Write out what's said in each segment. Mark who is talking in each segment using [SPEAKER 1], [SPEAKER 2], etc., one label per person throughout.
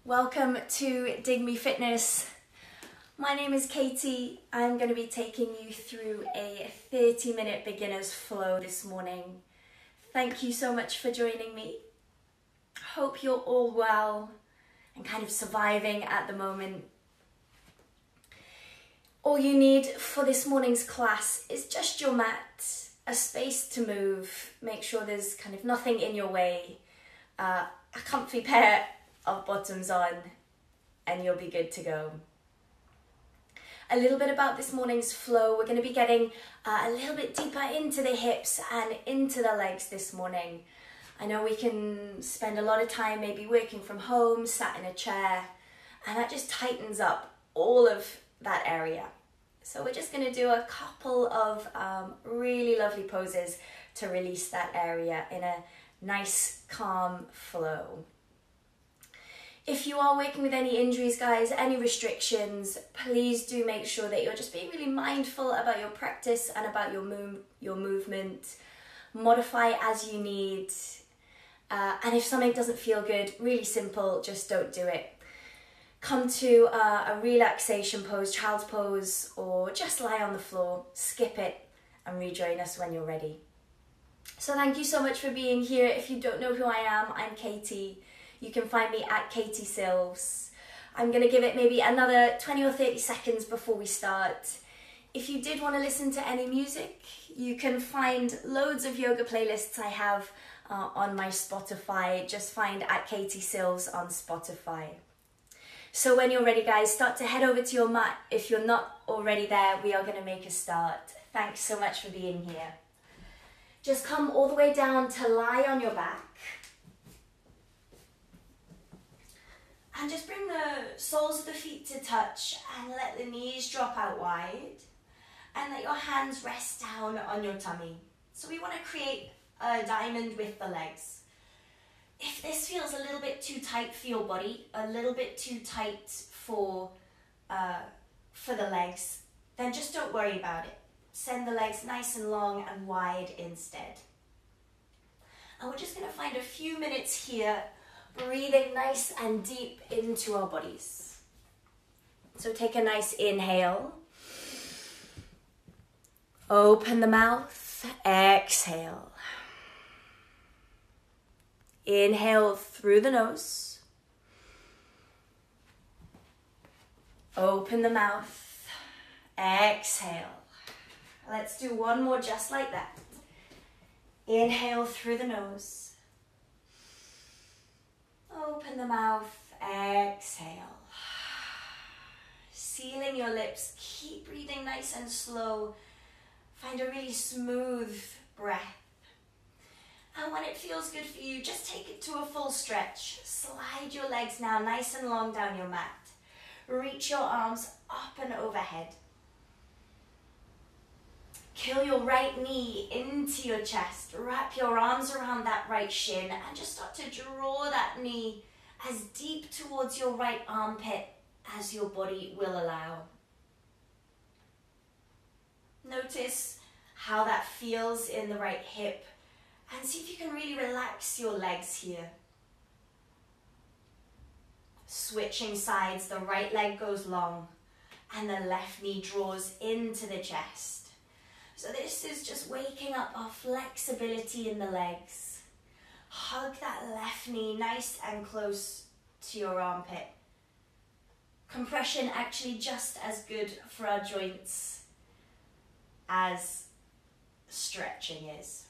[SPEAKER 1] Welcome to Dig Me Fitness. My name is Katie. I'm going to be taking you through a 30-minute beginner's flow this morning. Thank you so much for joining me. Hope you're all well and kind of surviving at the moment. All you need for this morning's class is just your mat, a space to move, make sure there's kind of nothing in your way, a comfy pair of bottoms on, and you'll be good to go. A little bit about this morning's flow. We're going to be getting a little bit deeper into the hips and into the legs this morning. I know we can spend a lot of time maybe working from home, sat in a chair, and that just tightens up all of that area. So we're just going to do a couple of really lovely poses to release that area in a nice, calm flow. If you are working with any injuries, guys, any restrictions, please do make sure that you're just being really mindful about your practice and about your movement. Modify as you need. And if something doesn't feel good, really simple, just don't do it. Come to a relaxation pose, child's pose, or just lie on the floor, skip it, and rejoin us when you're ready. So thank you so much for being here. If you don't know who I am, I'm Katie. You can find me at Katie Silves. I'm going to give it maybe another 20 or 30 seconds before we start. If you did want to listen to any music, you can find loads of yoga playlists I have on my Spotify. Just find at Katie Silves on Spotify. So when you're ready, guys, start to head over to your mat. If you're not already there, we are going to make a start. Thanks so much for being here. Just come all the way down to lie on your back. And just bring the soles of the feet to touch and let the knees drop out wide. And let your hands rest down on your tummy. So we want to create a diamond with the legs. If this feels a little bit too tight for your body, a little bit too tight for the legs, then just don't worry about it. Send the legs nice and long and wide instead. And we're just going to find a few minutes here, breathing nice and deep into our bodies. So take a nice inhale. Open the mouth, exhale. Inhale through the nose. Open the mouth, exhale. Let's do one more just like that. Inhale through the nose. Open the mouth, exhale. Sealing your lips, keep breathing nice and slow. Find a really smooth breath. And when it feels good for you, just take it to a full stretch. Slide your legs now nice and long down your mat. Reach your arms up and overhead. Curl your right knee into your chest. Wrap your arms around that right shin and just start to draw that knee as deep towards your right armpit as your body will allow. Notice how that feels in the right hip and see if you can really relax your legs here. Switching sides, the right leg goes long and the left knee draws into the chest. So this is just waking up our flexibility in the legs. Hug that left knee nice and close to your armpit. Compression actually just as good for our joints as stretching is.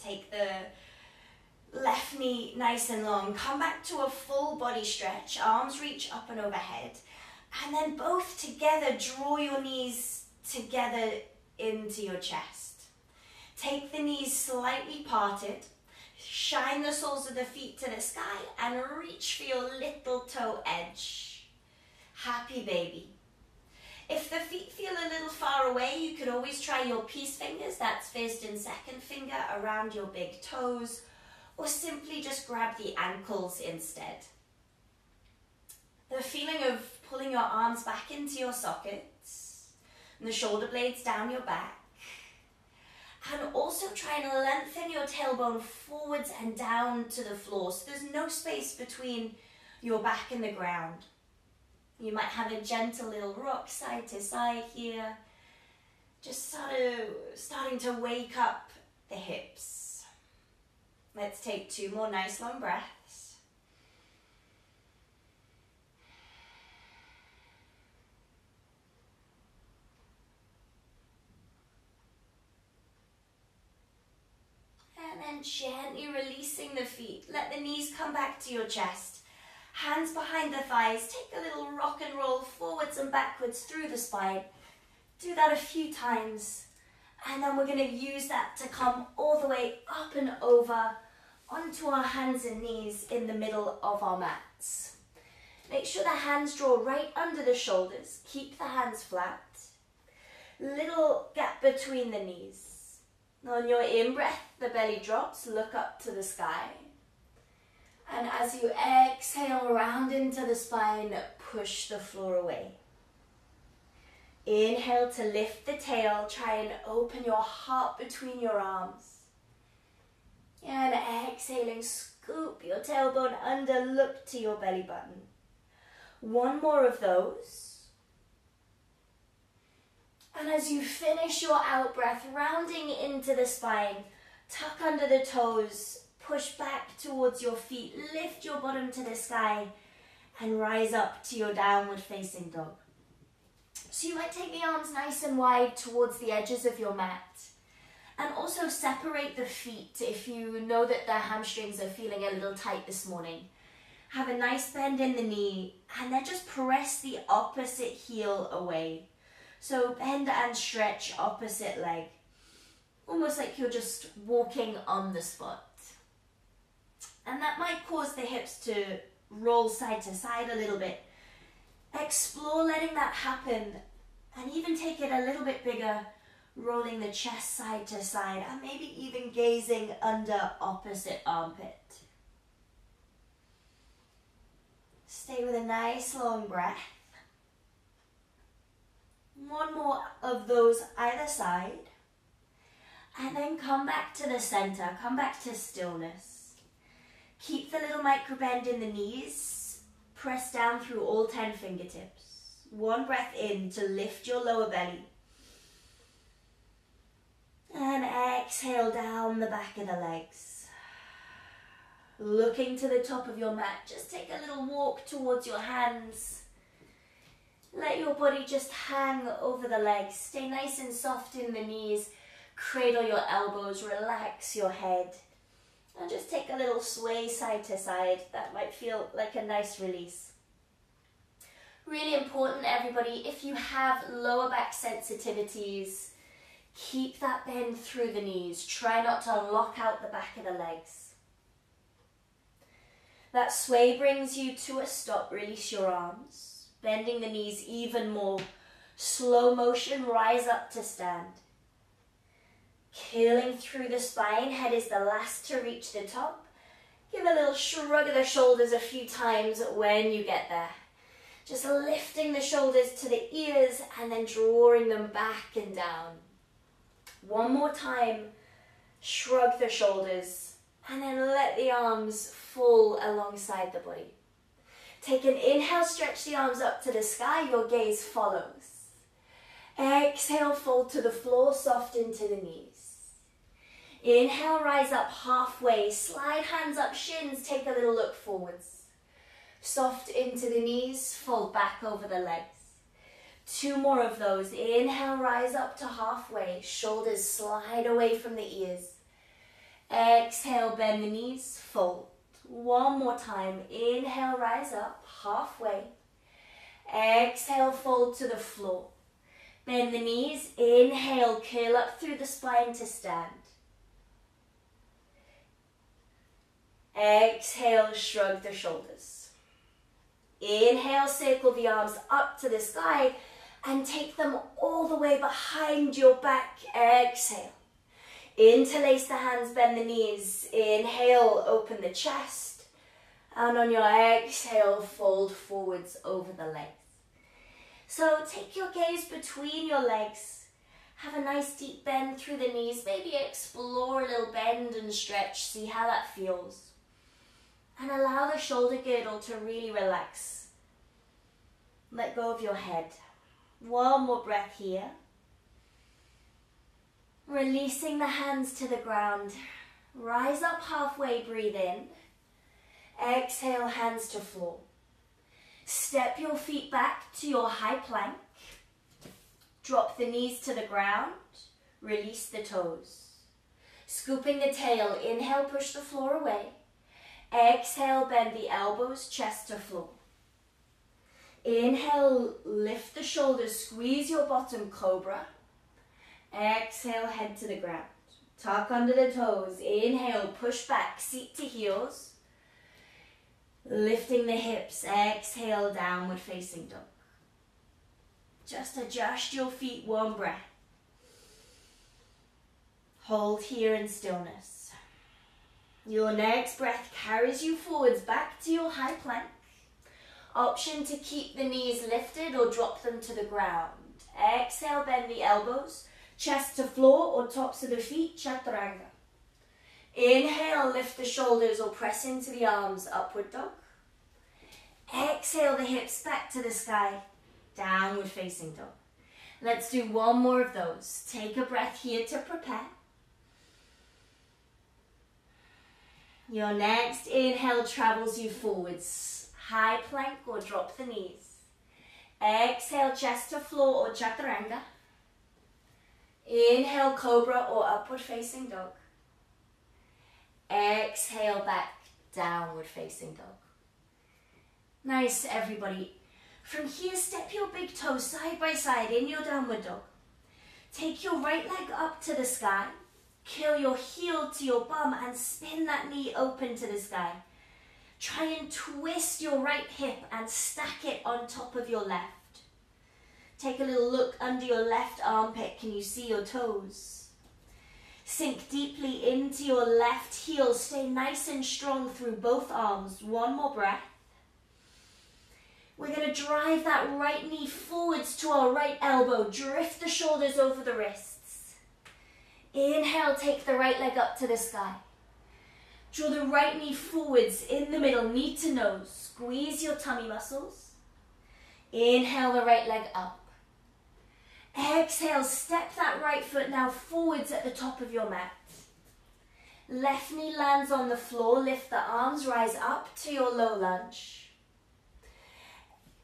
[SPEAKER 1] Take the left knee nice and long. Come back to a full body stretch. Arms reach up and overhead. And then both together, draw your knees together into your chest. Take the knees slightly parted. Shine the soles of the feet to the sky and reach for your little toe edge. Happy baby. If the feet feel a little far away, you could always try your peace fingers. That's first and second finger around your big toes. Or simply just grab the ankles instead. The feeling of pulling your arms back into your sockets and the shoulder blades down your back. And also try and lengthen your tailbone forwards and down to the floor. So there's no space between your back and the ground. You might have a gentle little rock side to side here. Just starting to wake up the hips. Let's take 2 more nice long breaths. And then gently releasing the feet. Let the knees come back to your chest. Hands behind the thighs. Take a little rock and roll forwards and backwards through the spine. Do that a few times. And then we're going to use that to come all the way up and over onto our hands and knees in the middle of our mats. Make sure the hands draw right under the shoulders. Keep the hands flat. Little gap between the knees. On your in-breath, the belly drops, look up to the sky. And as you exhale, round into the spine, push the floor away. Inhale to lift the tail, try and open your heart between your arms. And exhaling, scoop your tailbone under, look to your belly button. 1 more of those. And as you finish your out breath, rounding into the spine, tuck under the toes, push back towards your feet, lift your bottom to the sky, and rise up to your downward facing dog. So you might take the arms nice and wide towards the edges of your mat. And also separate the feet if you know that the hamstrings are feeling a little tight this morning. Have a nice bend in the knee, and then just press the opposite heel away. So bend and stretch opposite leg. Almost like you're just walking on the spot. And that might cause the hips to roll side to side a little bit. Explore letting that happen, and even take it a little bit bigger, rolling the chest side to side, and maybe even gazing under opposite armpit. Stay with a nice long breath. 1 more of those either side. And then come back to the center, come back to stillness. Keep the little micro bend in the knees. Press down through all 10 fingertips. 1 breath in to lift your lower belly. And exhale down the back of the legs. Looking to the top of your mat, just take a little walk towards your hands. Let your body just hang over the legs. Stay nice and soft in the knees. Cradle your elbows, relax your head. And just take a little sway side to side. That might feel like a nice release. Really important, everybody, if you have lower back sensitivities, keep that bend through the knees. Try not to lock out the back of the legs. That sway brings you to a stop. Release your arms. Bending the knees even more. Slow motion, rise up to stand. Curling through the spine, head is the last to reach the top. Give a little shrug of the shoulders a few times when you get there. Just lifting the shoulders to the ears and then drawing them back and down. 1 more time, shrug the shoulders and then let the arms fall alongside the body. Take an inhale, stretch the arms up to the sky, your gaze follows. Exhale, fold to the floor, soft into the knees. Inhale, rise up halfway, slide hands up, shins, take a little look forwards. Soft into the knees, fold back over the legs. 2 more of those. Inhale, rise up to halfway, shoulders slide away from the ears. Exhale, bend the knees, fold. 1 more time. Inhale, rise up, halfway. Exhale, fold to the floor. Bend the knees. Inhale, curl up through the spine to stand. Exhale, shrug the shoulders. Inhale, circle the arms up to the sky and take them all the way behind your back. Exhale. Interlace the hands, bend the knees. Inhale, open the chest. And on your exhale, fold forwards over the legs. So take your gaze between your legs. Have a nice deep bend through the knees. Maybe explore a little bend and stretch. See how that feels. And allow the shoulder girdle to really relax. Let go of your head. One more breath here. Releasing the hands to the ground. Rise up halfway, breathe in. Exhale, hands to floor. Step your feet back to your high plank. Drop the knees to the ground. Release the toes. Scooping the tail, inhale, push the floor away. Exhale, bend the elbows, chest to floor. Inhale, lift the shoulders, squeeze your bottom, cobra. Exhale, head to the ground. Tuck under the toes. Inhale, push back, seat to heels. Lifting the hips. Exhale, downward facing dog. Just adjust your feet, one breath. Hold here in stillness. Your next breath carries you forwards back to your high plank. Option to keep the knees lifted or drop them to the ground. Exhale, bend the elbows, chest to floor or tops of the feet, chaturanga. Inhale, lift the shoulders or press into the arms, upward dog. Exhale, the hips back to the sky, downward facing dog. Let's do one more of those. Take a breath here to prepare. Your next inhale travels you forwards, high plank or drop the knees. Exhale, chest to floor or chaturanga. Inhale, cobra or upward facing dog. Exhale, back, downward facing dog. Nice, everybody. From here, step your big toes side by side in your downward dog. Take your right leg up to the sky. Curl your heel to your bum and spin that knee open to the sky. Try and twist your right hip and stack it on top of your left. Take a little look under your left armpit. Can you see your toes? Sink deeply into your left heel. Stay nice and strong through both arms. One more breath. We're going to drive that right knee forwards to our right elbow. Drift the shoulders over the wrists. Inhale, take the right leg up to the sky. Draw the right knee forwards in the middle, knee to nose. Squeeze your tummy muscles. Inhale the right leg up. Exhale, step that right foot now forwards at the top of your mat. Left knee lands on the floor, lift the arms, rise up to your low lunge.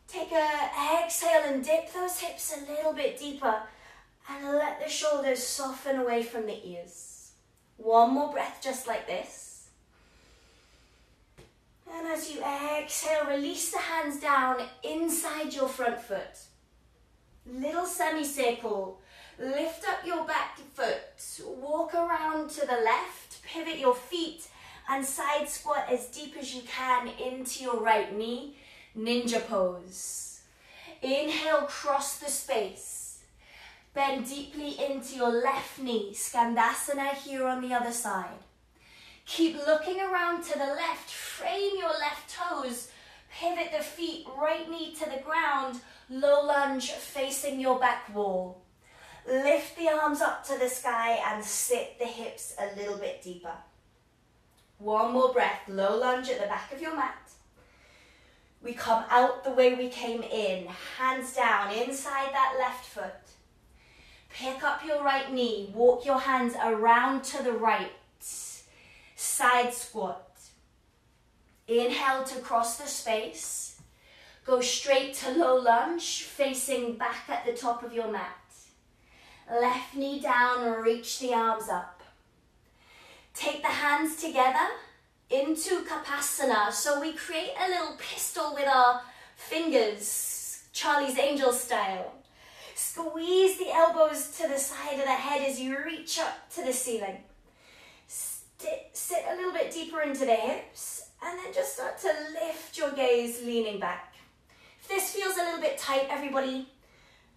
[SPEAKER 1] Take a exhale and dip those hips a little bit deeper and let the shoulders soften away from the ears. One more breath just like this. And as you exhale, release the hands down inside your front foot. Little semicircle. Lift up your back foot. Walk around to the left. Pivot your feet and side squat as deep as you can into your right knee. Ninja pose. Inhale, cross the space. Bend deeply into your left knee. Skandasana here on the other side. Keep looking around to the left. Frame your left toes. Pivot the feet, right knee to the ground. Low lunge facing your back wall. Lift the arms up to the sky and sit the hips a little bit deeper. One more breath. Low lunge at the back of your mat. We come out the way we came in. Hands down inside that left foot. Pick up your right knee. Walk your hands around to the right. Side squat. Inhale to cross the space. Go straight to low lunge, facing back at the top of your mat. Left knee down, reach the arms up. Take the hands together into Kapasana. So we create a little pistol with our fingers, Charlie's Angel style. Squeeze the elbows to the side of the head as you reach up to the ceiling. Sit a little bit deeper into the hips and then just start to lift your gaze, leaning back. If this feels a little bit tight, everybody,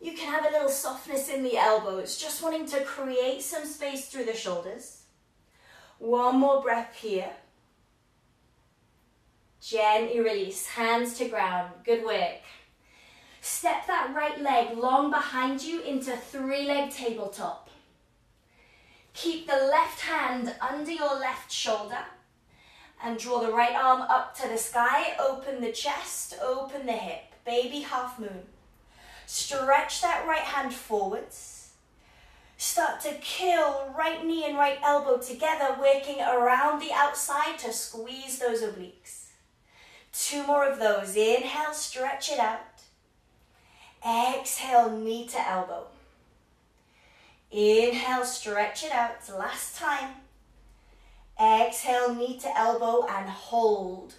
[SPEAKER 1] you can have a little softness in the elbows, just wanting to create some space through the shoulders. One more breath here. Gently release, hands to ground. Good work. Step that right leg long behind you into 3-leg tabletop. Keep the left hand under your left shoulder and draw the right arm up to the sky. Open the chest, open the hip. Baby half moon. Stretch that right hand forwards. Start to kill right knee and right elbow together, working around the outside to squeeze those obliques. 2 more of those. Inhale, stretch it out. Exhale, knee to elbow. Inhale, stretch it out. Last time. Exhale, knee to elbow and hold.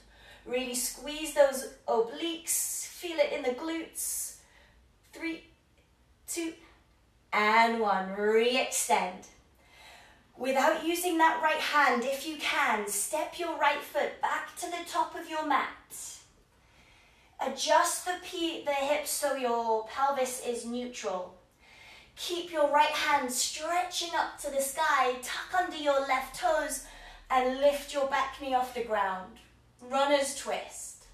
[SPEAKER 1] Really squeeze those obliques. Feel it in the glutes. 3, 2, and 1. Re-extend. Without using that right hand, if you can, step your right foot back to the top of your mat. Adjust the hips so your pelvis is neutral. Keep your right hand stretching up to the sky. Tuck under your left toes and lift your back knee off the ground. Runner's twist.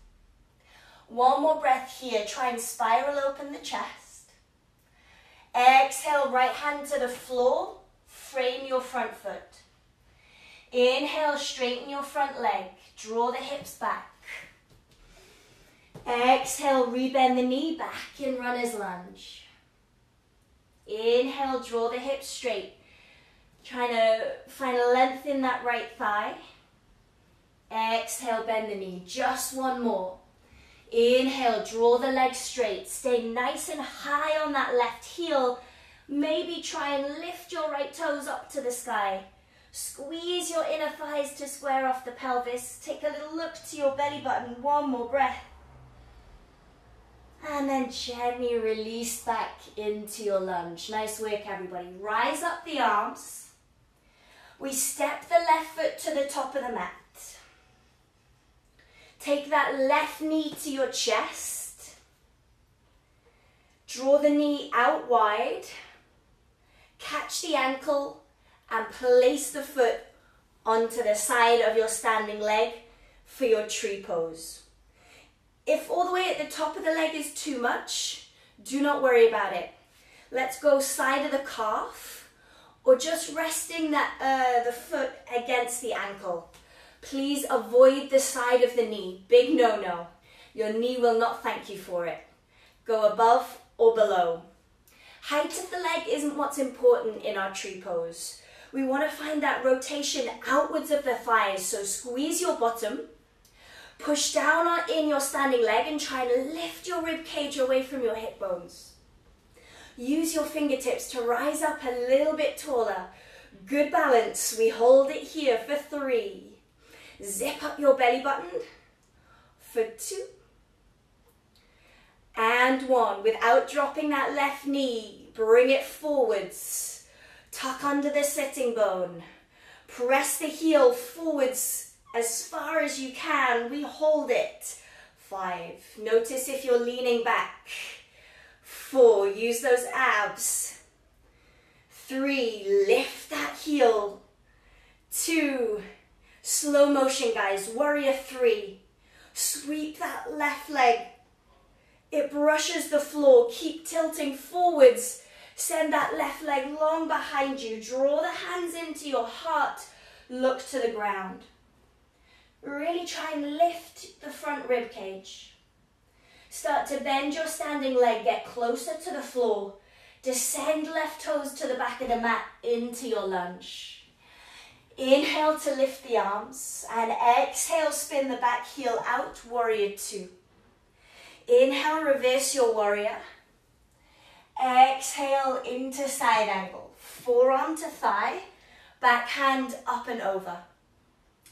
[SPEAKER 1] 1 more breath here. Try and spiral open the chest. Exhale, right hand to the floor. Frame your front foot. Inhale, straighten your front leg. Draw the hips back. Exhale, rebend the knee back in runner's lunge. Inhale, draw the hips straight. Trying to find a length in that right thigh. Exhale, bend the knee. Just 1 more. Inhale, draw the leg straight. Stay nice and high on that left heel. Maybe try and lift your right toes up to the sky. Squeeze your inner thighs to square off the pelvis. Take a little look to your belly button. 1 more breath. And then gently release back into your lunge. Nice work, everybody. Rise up the arms. We step the left foot to the top of the mat. Take that left knee to your chest. Draw the knee out wide. Catch the ankle and place the foot onto the side of your standing leg for your tree pose. If all the way at the top of the leg is too much, do not worry about it. Let's go side of the calf or just resting the foot against the ankle. Please avoid the side of the knee. Big no-no. Your knee will not thank you for it. Go above or below. Height of the leg isn't what's important in our tree pose. We want to find that rotation outwards of the thighs, so squeeze your bottom. Push down in your standing leg and try to lift your rib cage away from your hip bones. Use your fingertips to rise up a little bit taller. Good balance. We hold it here for 3. Zip up your belly button for 2. And 1. Without dropping that left knee, bring it forwards. Tuck under the sitting bone. Press the heel forwards as far as you can. We hold it. 5. Notice if you're leaning back. 4. Use those abs. 3. Lift that heel. 2. Slow motion, guys. Warrior 3. Sweep that left leg. It brushes the floor. Keep tilting forwards. Send that left leg long behind you. Draw the hands into your heart. Look to the ground. Really try and lift the front rib cage. Start to bend your standing leg. Get closer to the floor. Descend left toes to the back of the mat into your lunge. Inhale to lift the arms and exhale, spin the back heel out, warrior 2. Inhale, reverse your warrior. Exhale into side angle. Forearm to thigh, back hand up and over.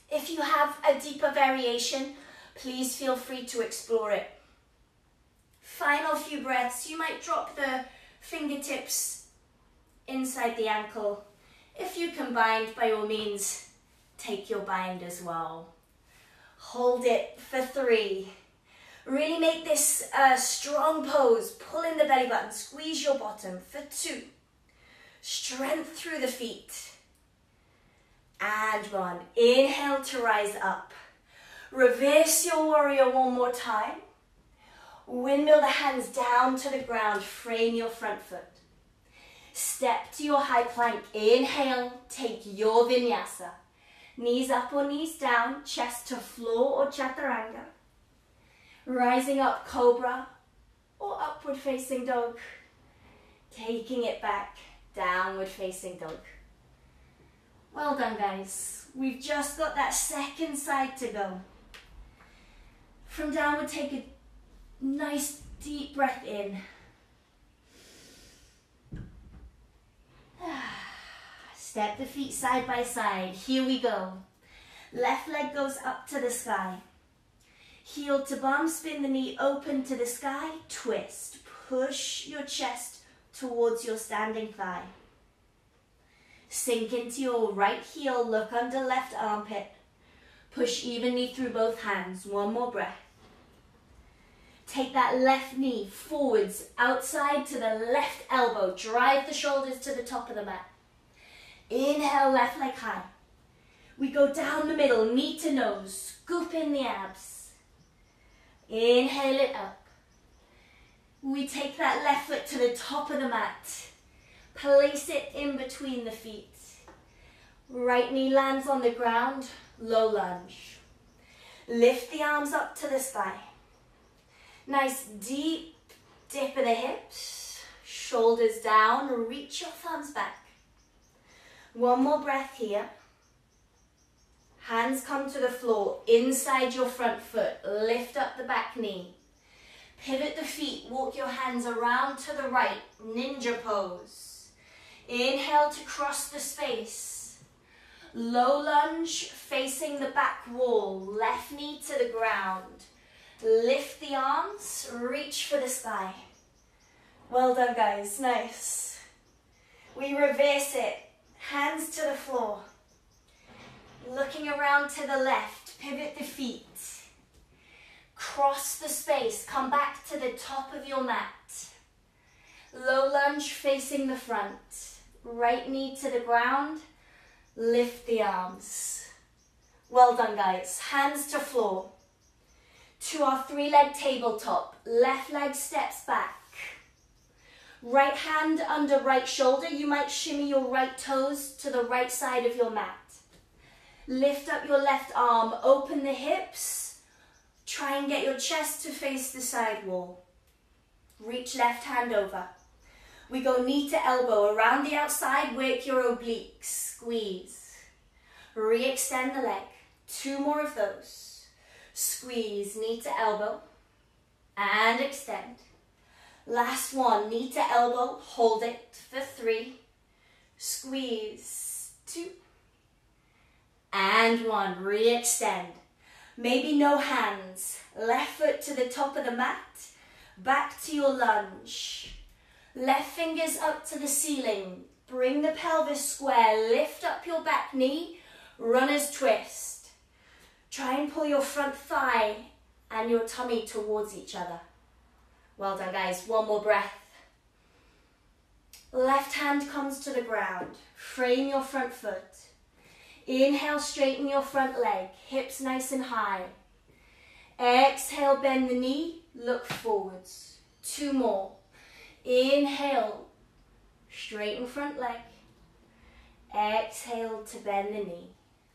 [SPEAKER 1] If you have a deeper variation, please feel free to explore it. Final few breaths. You might drop the fingertips inside the ankle. If you can bind, by all means, take your bind as well. Hold it for 3. Really make this a strong pose. Pull in the belly button, squeeze your bottom for 2. Strength through the feet. And 1. Inhale to rise up. Reverse your warrior 1 more time. Windmill the hands down to the ground, frame your front foot. Step to your high plank. Inhale, take your vinyasa. Knees up or knees down, chest to floor or chaturanga. Rising up, cobra or upward facing dog. Taking it back, downward facing dog. Well done, guys. We've just got that second side to go. From downward, take a nice deep breath in. Step the feet side by side. Here we go. Left leg goes up to the sky. Heel to bum, spin the knee open to the sky. Twist. Push your chest towards your standing thigh. Sink into your right heel. Look under left armpit. Push evenly through both hands. One more breath. Take that left knee forwards, outside to the left elbow. Drive the shoulders to the top of the mat. Inhale, left leg high. We go down the middle, knee to nose. Scoop in the abs. Inhale it up. We take that left foot to the top of the mat. Place it in between the feet. Right knee lands on the ground, low lunge. Lift the arms up to the sky. Nice deep dip of the hips, shoulders down, reach your thumbs back. One more breath here. Hands come to the floor, inside your front foot, lift up the back knee. Pivot the feet, walk your hands around to the right, ninja pose. Inhale to cross the space. Low lunge, facing the back wall, left knee to the ground. Lift the arms, reach for the sky. Well done, guys, nice. We reverse it, hands to the floor. Looking around to the left, pivot the feet. Cross the space, come back to the top of your mat. Low lunge facing the front. Right knee to the ground, lift the arms. Well done, guys, hands to floor. To our three-leg tabletop, left leg steps back. Right hand under right shoulder, you might shimmy your right toes to the right side of your mat. Lift up your left arm, open the hips. Try and get your chest to face the side wall. Reach left hand over. We go knee to elbow, around the outside, work your obliques, squeeze. Re-extend the leg, 2 more of those. Squeeze, knee to elbow, and extend. Last one, knee to elbow, hold it for 3. Squeeze, 2, and 1, re-extend. Maybe no hands, left foot to the top of the mat, back to your lunge. Left fingers up to the ceiling, bring the pelvis square, lift up your back knee, runner's twist. Try and pull your front thigh and your tummy towards each other. Well done, guys. One more breath. Left hand comes to the ground. Frame your front foot. Inhale, straighten your front leg. Hips nice and high. Exhale, bend the knee. Look forwards. 2 more. Inhale, straighten front leg. Exhale to bend the knee.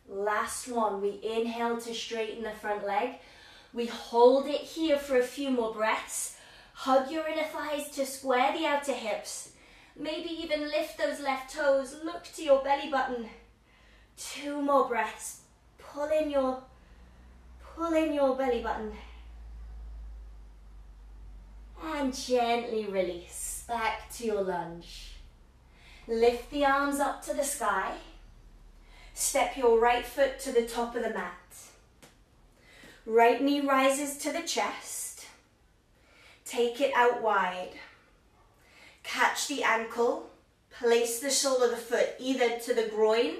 [SPEAKER 1] Last one, we inhale to straighten the front leg. We hold it here for a few more breaths. Hug your inner thighs to square the outer hips. Maybe even lift those left toes. Look to your belly button. 2 more breaths. Pull in your belly button. And gently release back to your lunge. Lift the arms up to the sky. Step your right foot to the top of the mat. Right knee rises to the chest. Take it out wide. Catch the ankle. Place the sole of the foot either to the groin,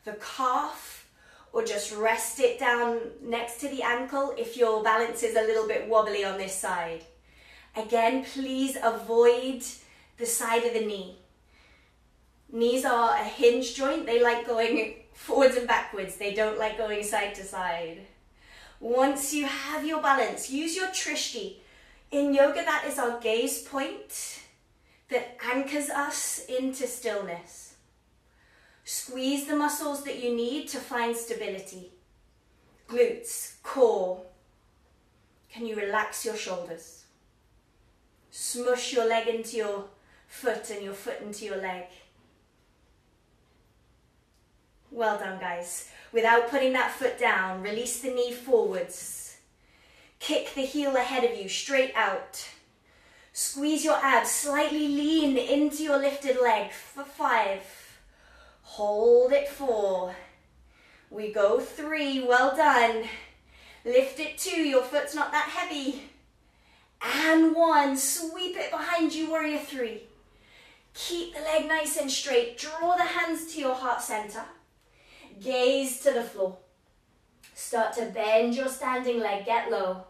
[SPEAKER 1] the calf, or just rest it down next to the ankle if your balance is a little bit wobbly on this side. Again, please avoid the side of the knee. Knees are a hinge joint. They like going forwards and backwards. They don't like going side to side. Once you have your balance, use your Trishti. In yoga, that is our gaze point that anchors us into stillness. Squeeze the muscles that you need to find stability. Glutes, core. Can you relax your shoulders? Smush your leg into your foot and your foot into your leg. Well done, guys. Without putting that foot down, release the knee forwards. Kick the heel ahead of you, straight out. Squeeze your abs, slightly lean into your lifted leg for 5. Hold it 4. We go 3, well done. Lift it 2, your foot's not that heavy. And 1, sweep it behind you, warrior 3. Keep the leg nice and straight. Draw the hands to your heart center. Gaze to the floor. Start to bend your standing leg, get low.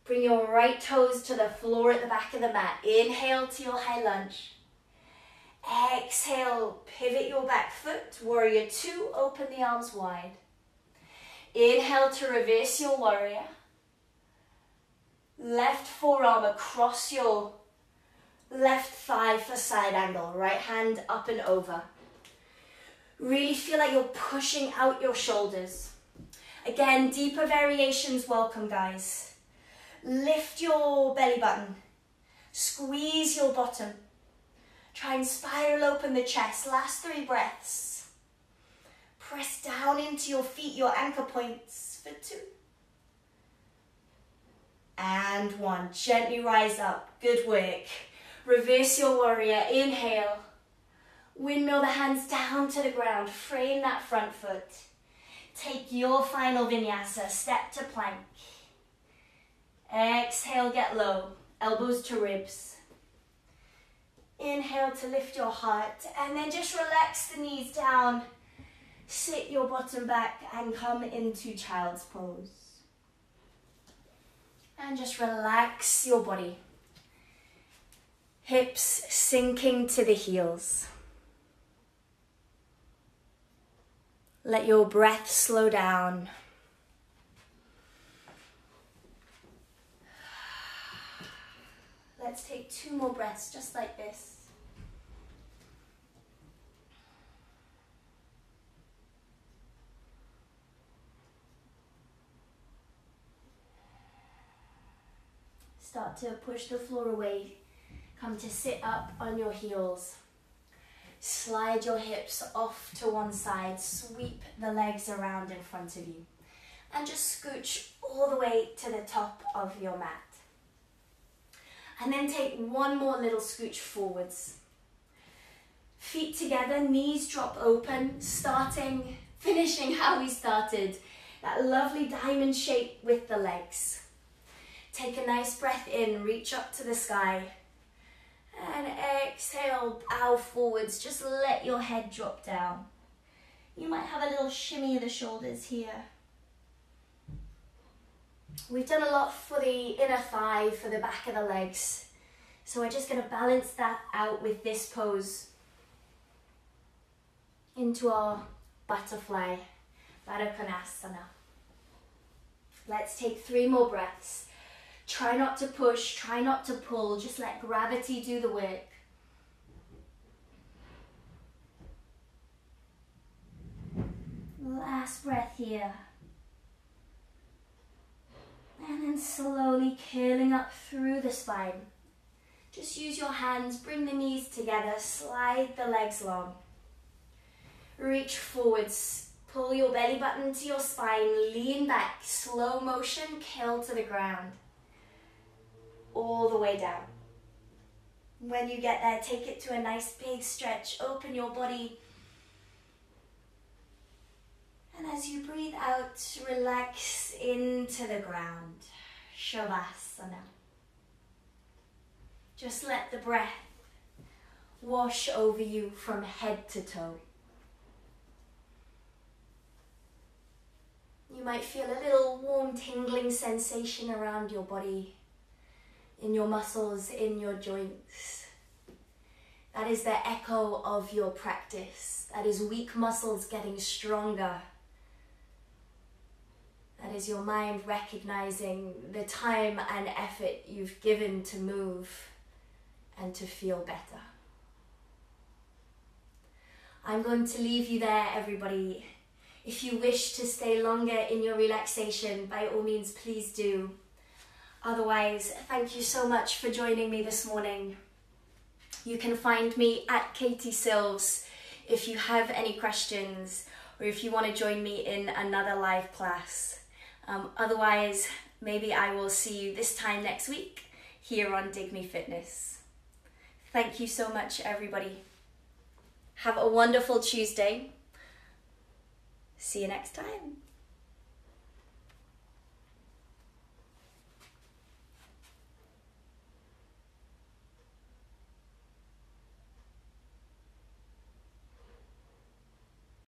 [SPEAKER 1] Bring your right toes to the floor at the back of the mat. Inhale to your high lunge. Exhale, pivot your back foot. Warrior 2, open the arms wide. Inhale to reverse your warrior. Left forearm across your left thigh for side angle. Right hand up and over. Really feel like you're pushing out your shoulders. Again, deeper variations welcome, guys. Lift your belly button. Squeeze your bottom. Try and spiral open the chest. Last 3 breaths. Press down into your feet, your anchor points for 2. And 1. Gently rise up. Good work. Reverse your warrior. Inhale. Windmill the hands down to the ground. Frame that front foot. Take your final vinyasa. Step to plank. Exhale, get low. Elbows to ribs. Inhale to lift your heart. And then just relax the knees down. Sit your bottom back and come into child's pose. And just relax your body. Hips sinking to the heels. Let your breath slow down. Let's take 2 more breaths just like this. Start to push the floor away. Come to sit up on your heels. Slide your hips off to one side. Sweep the legs around in front of you. And just scooch all the way to the top of your mat. And then take 1 more little scooch forwards. Feet together, knees drop open, finishing how we started. That lovely diamond shape with the legs. Take a nice breath in, reach up to the sky. And exhale, bow forwards. Just let your head drop down. You might have a little shimmy of the shoulders here. We've done a lot for the inner thigh, for the back of the legs. So we're just going to balance that out with this pose into our butterfly, Baddha Konasana. Let's take 3 more breaths. Try not to push, try not to pull, just let gravity do the work. Last breath here. And then slowly curling up through the spine. Just use your hands, bring the knees together, slide the legs long. Reach forwards, pull your belly button to your spine, lean back, slow motion, curl to the ground. All the way down. When you get there, take it to a nice big stretch, open your body. And as you breathe out, relax into the ground. Shavasana. Just let the breath wash over you from head to toe. You might feel a little warm tingling sensation around your body, in your muscles, in your joints. That is the echo of your practice. That is weak muscles getting stronger. That is your mind recognizing the time and effort you've given to move and to feel better. I'm going to leave you there, everybody. If you wish to stay longer in your relaxation, by all means, please do. Otherwise, thank you so much for joining me this morning. You can find me at Katie Silves if you have any questions or if you want to join me in another live class. Otherwise, maybe I will see you this time next week here on Dig Me Fitness. Thank you so much, everybody. Have a wonderful Tuesday. See you next time.